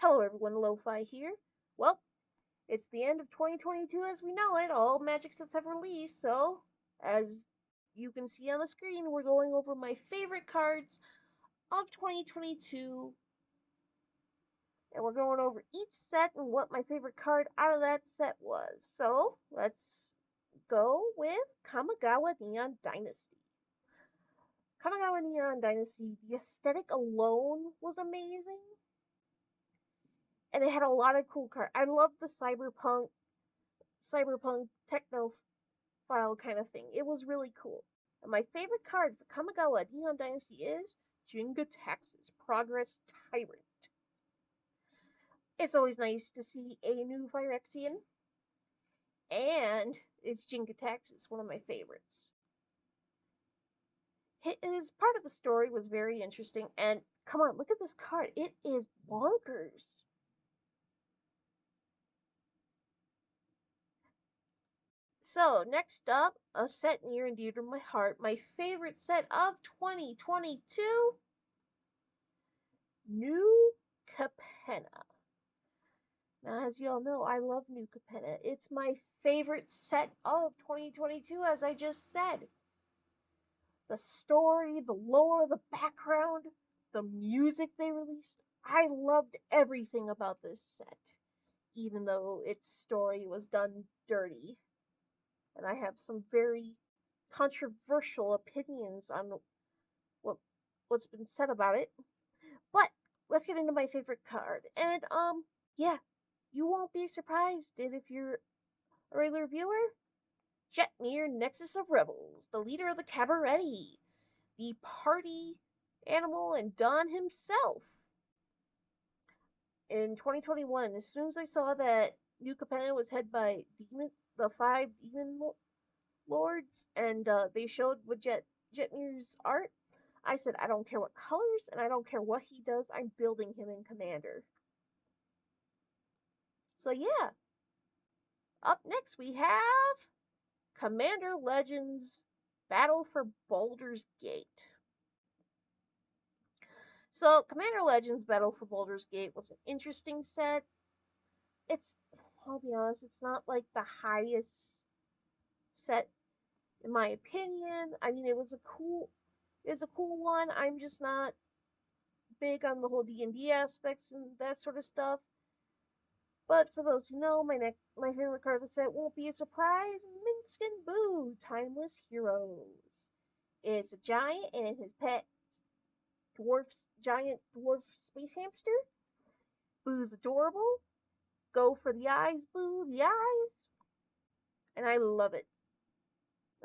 Hello everyone, Lo-Fi here. Well, it's the end of 2022 as we know it. All Magic sets have released, so as you can see on the screen, we're going over my favorite cards of 2022, and we're going over each set and what my favorite card out of that set was. So, let's go with Kamigawa Neon Dynasty. Kamigawa Neon Dynasty, the aesthetic alone was amazing. And it had a lot of cool cards. I love the cyberpunk technophile kind of thing. It was really cool. And my favorite card for Kamigawa Neon Dynasty is Jingataxis, Progress Tyrant. It's always nice to see a new Phyrexian, and it's Jingataxis, one of my favorites. His part of the story was very interesting, and come on, look at this card. It is bonkers. So, next up, a set near and dear to my heart, my favorite set of 2022, New Capenna. Now, as you all know, I love New Capenna. It's my favorite set of 2022, as I just said. The story, the lore, the background, the music they released, I loved everything about this set, even though its story was done dirty. And I have some very controversial opinions on what's been said about it. But let's get into my favorite card. And yeah, you won't be surprised if you're a regular viewer. Jetmir, Nexus of Rebels, the leader of the Cabaret, the party animal, and Don himself. In 2021, as soon as I saw that New Capenna was headed by the 5 demon lords, and they showed with Jetmir's art, I said, I don't care what colors, and I don't care what he does, I'm building him in Commander. So yeah, up next we have Commander Legends Battle for Baldur's Gate. So Commander Legends Battle for Baldur's Gate was an interesting set. I'll be honest, it's not like the highest set in my opinion. I mean, it was a cool one. I'm just not big on the whole D&D aspects and that sort of stuff. But for those who know, my favorite card of the set won't be a surprise. Minskin Boo, Timeless Heroes. It's a giant and his pet giant dwarf space hamster. Boo's adorable. Go for the eyes, Boo, the eyes. And I love it.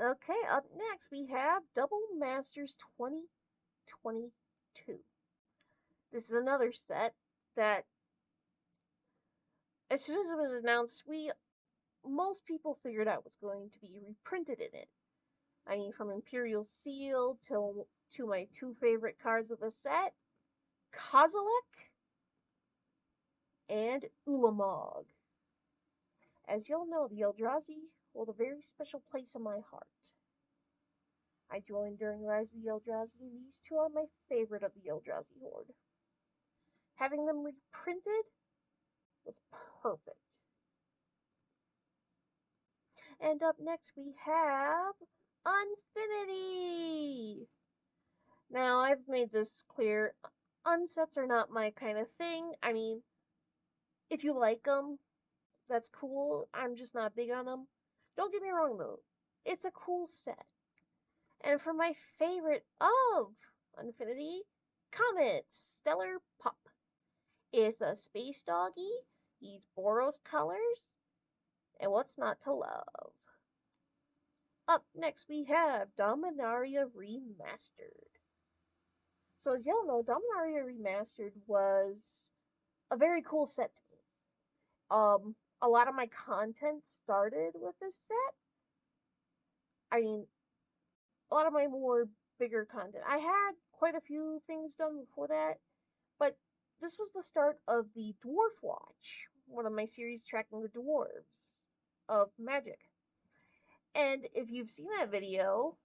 Okay, up next we have Double Masters 2022. This is another set that, as soon as it was announced, most people figured out was going to be reprinted in it. I mean, from Imperial Seal to my two favorite cards of the set, Kozilek and Ulamog. As you'll know, the Eldrazi hold a very special place in my heart. I joined during Rise of the Eldrazi, and these two are my favorite of the Eldrazi horde. Having them reprinted was perfect. And up next we have Unfinity! Now, I've made this clear. Unsets are not my kind of thing. I mean, if you like them, that's cool. I'm just not big on them. Don't get me wrong, though. It's a cool set. And for my favorite of Unfinity, Comet Stellar Pup. It's a space doggy. He's Boros colors. And what's not to love? Up next we have Dominaria Remastered. So as y'all know, Dominaria Remastered was a very cool set to me. A lot of my content started with this set. I mean, a lot of my more bigger content. I had quite a few things done before that, but this was the start of the Dwarf Watch, one of my series tracking the dwarves of Magic. And if you've seen that video,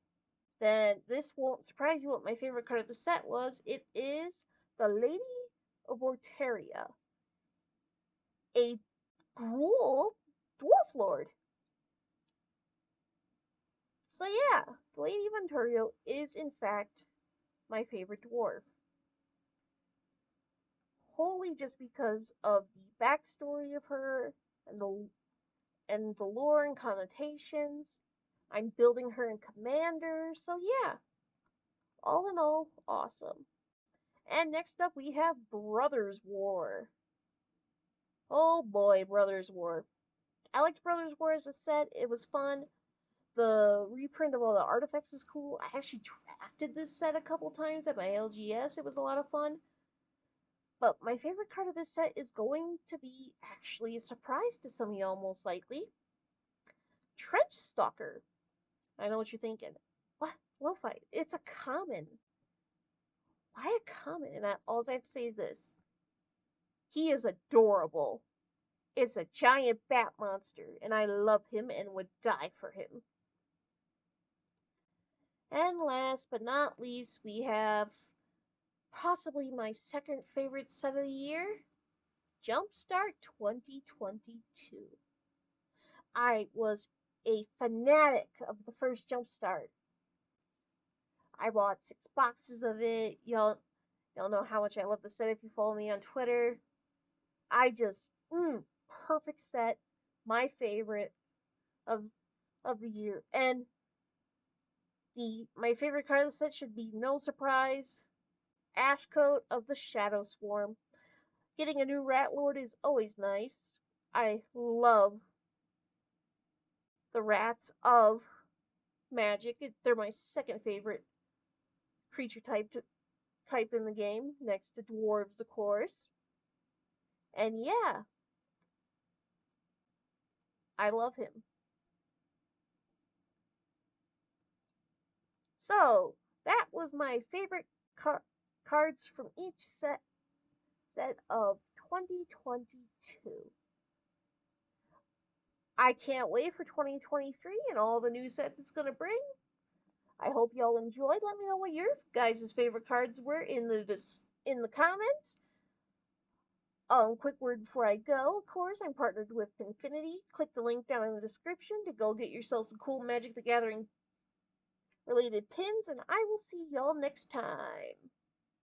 then this won't surprise you what my favorite card of the set was. It is the Lady of Orteria. a Gruul Dwarf Lord. So yeah, Lady Venturio is in fact my favorite dwarf. Wholly just because of the backstory of her and the lore and connotations. I'm building her in Commander, so yeah, all in all, awesome. And next up we have Brothers War. Oh boy, Brothers War. I liked Brothers War as a set, it was fun. The reprint of all the artifacts was cool. I actually drafted this set a couple times at my LGS, it was a lot of fun. But my favorite card of this set is going to be actually a surprise to some of y'all, most likely. Trench Stalker. I know what you're thinking. What? Lo-fi. It's a common. Why a common? And all I have to say is this. He is adorable. It's a giant bat monster, and I love him and would die for him. And last but not least, we have possibly my second favorite set of the year, Jumpstart 2022. I was a fanatic of the first Jumpstart. I bought 6 boxes of it. Y'all know how much I love the set if you follow me on Twitter. I just perfect set, my favorite of the year. And my favorite card of the set should be no surprise. Ashcoat of the Shadow Swarm. Getting a new Rat Lord is always nice. I love the rats of Magic. They're my second favorite creature type in the game, next to dwarves, of course. And yeah, I love him. So that was my favorite cards from each set of 2022. I can't wait for 2023 and all the new sets it's gonna bring. I hope y'all enjoyed. Let me know what your guys' favorite cards were in the comments. Quick word before I go. Of course, I'm partnered with Pinfinty. Click the link down in the description to go get yourself some cool Magic the Gathering related pins, and I will see y'all next time.